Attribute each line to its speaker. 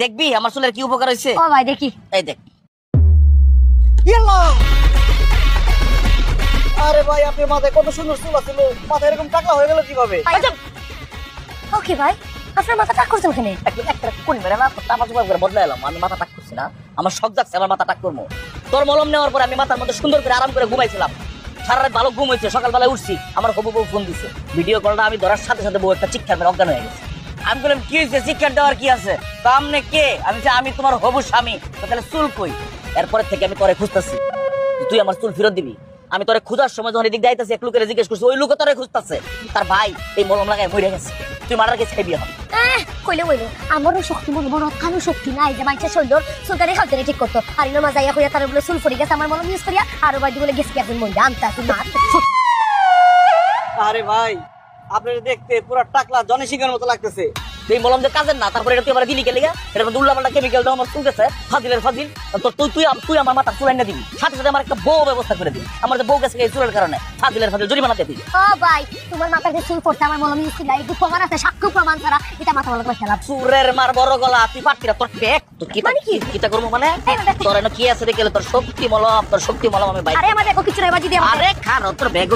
Speaker 1: দেখবি আমার চুলের কি উপকার হয়েছে?
Speaker 2: ও ভাই দেখি।
Speaker 1: এই দেখ। আরে ভাই আপনার মাথায় কত সুন্দর চুল ছিল, মাথা এরকম টাকলা হয়ে গেল কিভাবে?
Speaker 2: ওকে ভাই, আপনার মাথা টাক করছে ওখানে।
Speaker 1: একটা কোন মেরে না টাপা চুপা করে বদলে এলাম, আমি মাথা টাক করছি না, আমার শখ যাচ্ছে আমার মাথা টাক করবো। তোর মলম নেওয়ার পরে আমি মাথার মধ্যে সুন্দর করে আরাম করে ঘুমাইছিলাম, সারা রাত ভালো ঘুম হয়েছে, সকালবেলায় উঠছি, আমার হবু বউ ফোন দিছে, ভিডিও কলটা আমি ধরার সাথে সাথে বউ একটা চিৎকার মেরে অজ্ঞান হয়ে গেছে। আমি বললাম কি হয়েছে, চিৎকার দেওয়ার কি আছে? সামনে কে? আমি তোমার হবু স্বামী। তো তাহলে চুল কই? এরপরে থেকে আমি তোরে খুঁজতেছি, তুই আমার চুল ফেরত দিবি। আমি তোরে খোঁজার সময় যখন এদিক যাইতেছি এক লোকের জিজ্ঞেস করছি, ওই লোক তোরে খুঁজতেছে, তার ভাই এই মলম লাগায় মরে গেছে। তুই মারার কাছে খাইবি এখন।
Speaker 2: কইলে বইলো আমারও শক্তি মনে বড় কানো শক্তি নাই যে মানুষের শরীর চুলকারে খালতে ঠিক করতো। আর ইনো মাজা ইয়া কইয়া তার বলে চুল ফড়ি গেছে আমার মলম ইউজ করিয়া, আর ভাই বলে গেছে কি আপনি মইরা আনতা তুই না।
Speaker 1: আরে ভাই আপনার দেখতে পুরো টাকলা জনি সিংহের মতো লাগতেছে, এই মলম যে কাজের না, তারপরে এটা তুই আমার দিলি কে লিগা? এটা মধ্যে উল্লাপাল্টা কেমিক্যাল দাও আমার চুলতেছে, ফাজিলের ফাজিল। তো তুই আমার মাথা চুলাই না দিবি, সাথে সাথে আমার একটা বউ ব্যবস্থা করে দিবি। আমার যে বউ গেছে এই চুলের কারণে, ফাজিলের ফাজিল জরিমানা দিয়ে দিবি।
Speaker 2: ও ভাই তোমার মাথার যে চুল পড়তে আমার মলম ইউজ করিয়া একটু প্রমাণ আছে, সাক্ষ্য প্রমাণ ছাড়া এটা মাথা মলম খেলা।
Speaker 1: চুরের মার বড় গলা, তুই পারতি না, তোর পেক তোর কি মানে কি কিটা করবো মানে? তোর এনে কি আছে দেখলে তোর শক্তি মলম, তোর শক্তি মলম আমি ভাই।
Speaker 2: আরে আমার দেখো কিছু নাই বাজি দিয়ে।
Speaker 1: আরে খান তোর ব্যাগ